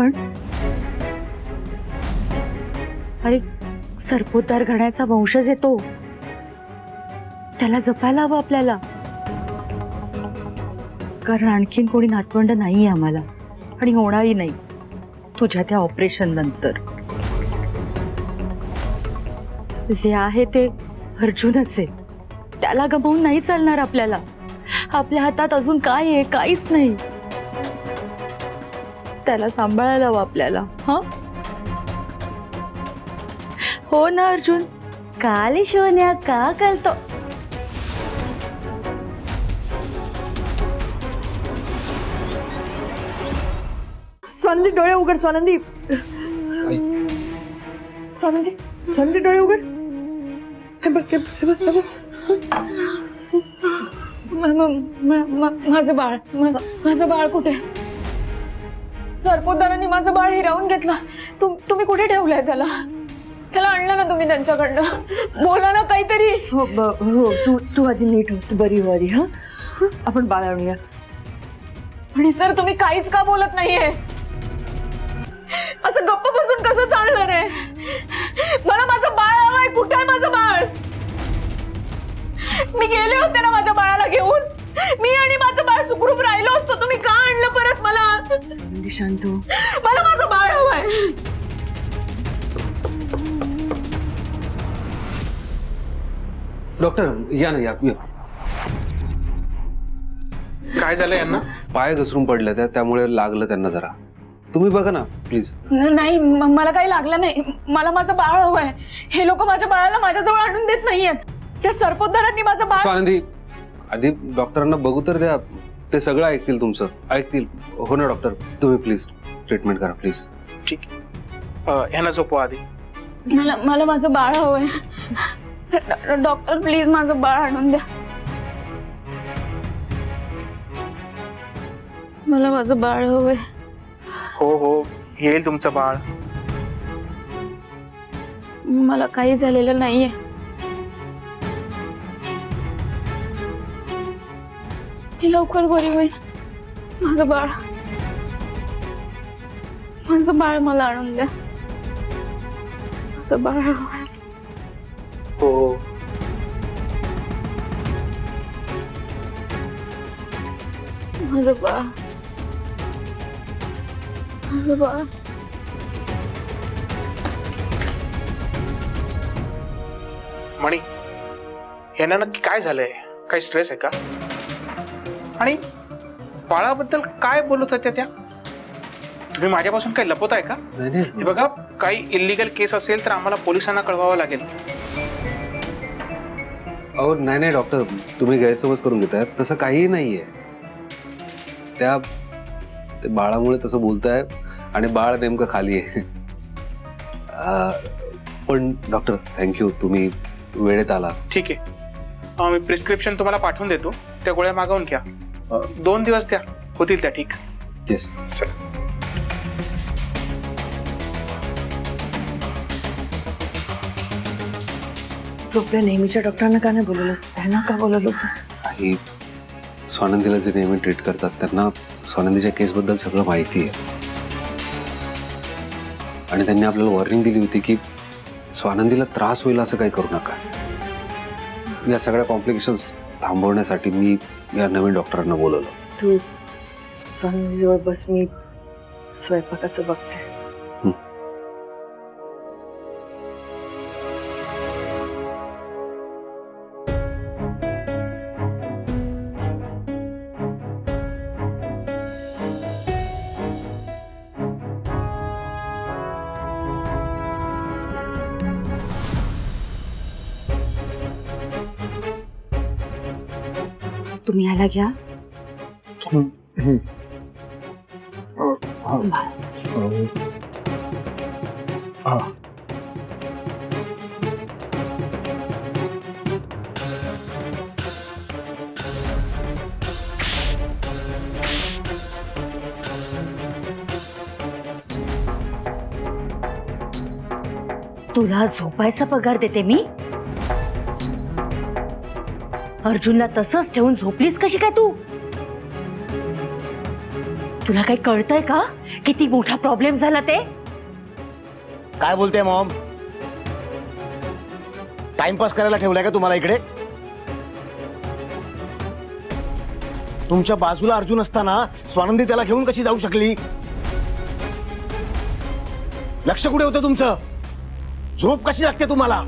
पण अरे सरपोतदार घराण्याचा वंशज येतो, त्याला जपायला हवं आपल्याला, कारण आणखीन कोणी नातवंड नाहीये आम्हाला आणि होणारही नाही तुझ्या त्या ऑपरेशन नंतर. जे आहे ते अर्जुनच आहे, त्याला गमावून नाही चालणार आपल्याला. आपल्या हातात अजून काय आहे? काहीच नाही. त्याला सांभाळायला हवं आपल्याला. हा हो ना अर्जुन? काल शोन्या का कळतो. स्वानंदी डोळे उघड. स्वानंदी, स्वानंदी, स्वानंदी डोळे उघड. हे बघ, हे बघ, हे बघ. माझं बाळ, माझं बाळ कुठे? सरपोतदारांनी माझं बाळ हिरावून घेतलं. तुम्ही कुठे ठेवलंय त्याला? त्याला आणलं ना तुम्ही त्यांच्याकडनं? बोला ना काहीतरी. हो हो, तू आधी नीट हो, तू बरी हो आधी. हा, आपण बाळ आणूया. आणि सर तुम्ही काहीच का बोलत नाहीये? असं गप्प बसून कसं चालणार आहे? मला माझं बाळ हवंय. कुठे आहे माझं बाळ? मी गेले होते ना माझ्या बाळाला घेऊन. मी आणि माझं बाळ सुखरूप राहिलो असतो. तुम्ही का आणलं परत मला? स्वानंदी शांत हो. मला माझं बाळ हवंय. डॉक्टर या ना, या. काय झालं यांना? पाय घसरून पडले त्यामुळे लागलं त्यांना जरा. तुम्ही बघा ना प्लीज. नाही मला काही लागलं नाही. मला माझं बाळ हवंय. हे लोक माझ्या बाळाला माझ्याजवळ आणून देत नाहीयेत. त्या सरपोतदारांनी माझं बाळ. स्वानंदी आधी डॉक्टरांना बघू तर द्या. ते सगळं ऐकतील, तुमचं ऐकतील. हो ना डॉक्टर, तुम्ही प्लीज ट्रीटमेंट करा प्लीज. ठीक, ह्यांना झोपवा आधी. मला माझं बाळ हवंय. डॉक्टर प्लीज माझं बाळ आणून द्या. मला माझं बाळ हवंय. हो हो, येईल तुमचं बाळ. मला काही झालेलं नाहीये. मी लवकर बरी होईल. माझं बाळ मला आणून द्या. माझं बाळ हवंय. हो माझं बाळ, माझं बाळ. मणी, यांना नक्की काय झालंय? काही स्ट्रेस आहे का? आणि बाळाबद्दल काय बोलत होत्या त्या? तुम्ही माझ्यापासून काही लपवताय का? नाही हे बघा, काही इल्लीगल केस असेल तर आम्हाला पोलिसांना कळवावं लागेल. अहो नाही डॉक्टर, तुम्ही गैरसमज करून घेताय. तसं काहीही नाहीये. ते बाळामुळे तसं बोलताय आणि बाळ नेमकं खाली आहे. पण डॉक्टर थँक्यू, तुम्ही वेळेत आला. ठीक आहे, मी प्रिस्क्रिप्शन तुम्हाला पाठवून देतो. त्या गोळ्या मागवून घ्या. 2 दिवस द्या, होतील त्या ठीक. येस. चला. तू आपल्या नेहमीच्या डॉक्टरांना का नाही बोलवलंस? त्यांना का बोलवलं होतंस? आणि स्वानंदीला जे नेहमी ट्रीट करतात त्यांना स्वानंदीच्या केसबद्दल सगळं माहिती आहे. आणि त्यांनी आपल्याला वॉर्निंग दिली होती की स्वानंदीला त्रास होईल असं काही करू नका. या सगळ्या कॉम्प्लिकेशन्स थांबवण्यासाठी मी या नवीन डॉक्टरांना बोलवलं. तू स्वानंदीजवळ बस, मी स्वयंपाकाचं बघते. तुम्ही याला घ्या. तुला झोपायचा पगार देते मी. अर्जुनला तसंच ठेवून झोपलीस कशी काय तू? तुला काही कळतंय का किती मोठा प्रॉब्लेम झाला ते? काय बोलते मॉम? टाइमपास करायला ठेवलाय का तुम्हाला इकडे? तुमच्या बाजूला अर्जुन असताना स्वानंदी त्याला घेऊन कशी जाऊ शकली? लक्ष कुठे होतं तुमचं? झोप कशी लागते तुम्हाला?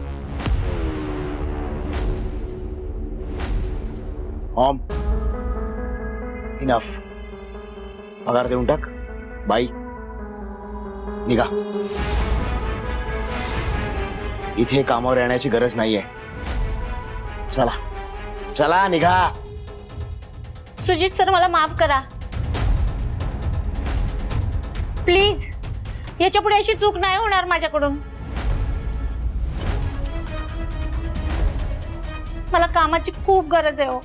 Maugham, enough. पगार देऊन टाक. बाई, निघा. इथे कामावर येण्याची गरज नाहीये. चला चला, निघा. सुजित सर, मला माफ करा प्लीज. याच्या पुढे अशी चूक नाही होणार माझ्याकडून. मला कामाची खूप गरज आहे. हो,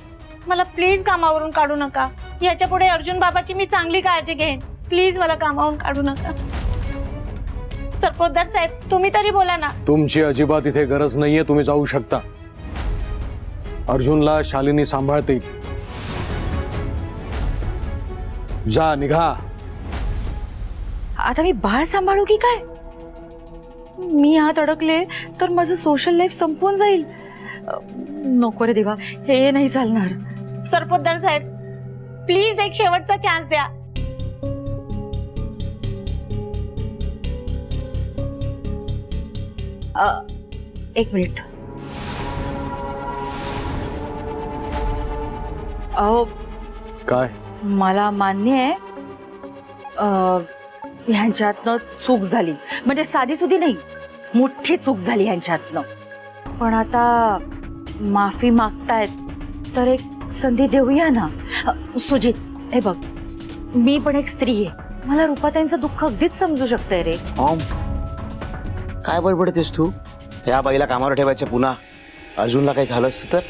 मला प्लीज कामावरून काढू नका. याच्या पुढे अर्जुन बाबाची मी चांगली काळजी घेईन. प्लीज मला कामावरून काढू नका. सरपोतदार साहेब, तुम्ही तरी बोला ना. तुमची अजिबात इथे गरज नाहीये. तुम्ही जाऊ शकता. अर्जुनला शालिनी सांभाळते. जा, निघा. आता मी बाळ सांभाळू की काय? मी आत अडकले तर माझं सोशल लाईफ संपून जाईल. नको रे देवा, हे नाही चालणार. सरपोतदार साहेब, प्लीज एक शेवटचा चान्स द्या. एक मिनिट. अहो, काय? मला मान्य आहे ह्यांच्यातनं चूक झाली, म्हणजे साधी सुधी नाही, मोठी चूक झाली ह्यांच्यातनं. पण आता माफी मागतायत तर एक संधी देऊया ना. सुजित, हे बघ, मी पण एक स्त्री आहे. मला रुपाताईंचं दुःख अगदीच समजू शकतंय रे. मॉम, काय बडबडतेस तू? या बाईला कामावर ठेवायचं पुन्हा. अर्जुनला काही झालं असतं तर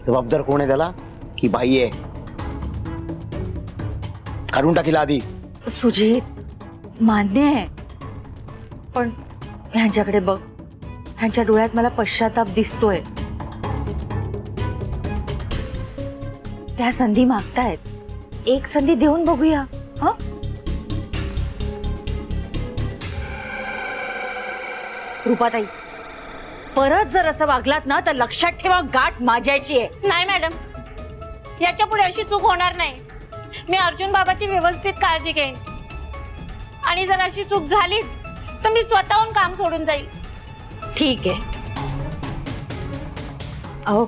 जबाबदार कोण आहे त्याला? की बाई आहे? काढून टाकील आधी. सुजित, मान्य आहे, पण ह्यांच्याकडे बघ. ह्यांच्या डोळ्यात मला पश्चाताप दिसतोय. त्या संधी मागतायत. एक संधी देऊन बघूया. हा, रुपाताई, परत जर असं वागलात ना तर लक्षात ठेवा, गाठ माझ्याची आहे. नाही मॅडम, याच्या पुढे अशी चूक होणार नाही. मी अर्जुन बाबाची व्यवस्थित काळजी घेईन. आणि जर अशी चूक झालीच तर मी स्वतःहून काम सोडून जाईल. ठीक आहे. अहो,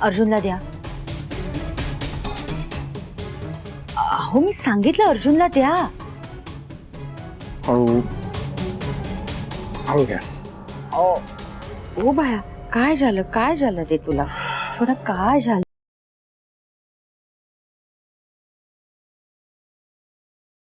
अर्जुनला द्या. अहो, मी सांगितलं अर्जुनला द्या. हळू हळू घ्या. ओ बाळा, काय झालं? काय झालं रे तुला? थोडं काय झालं?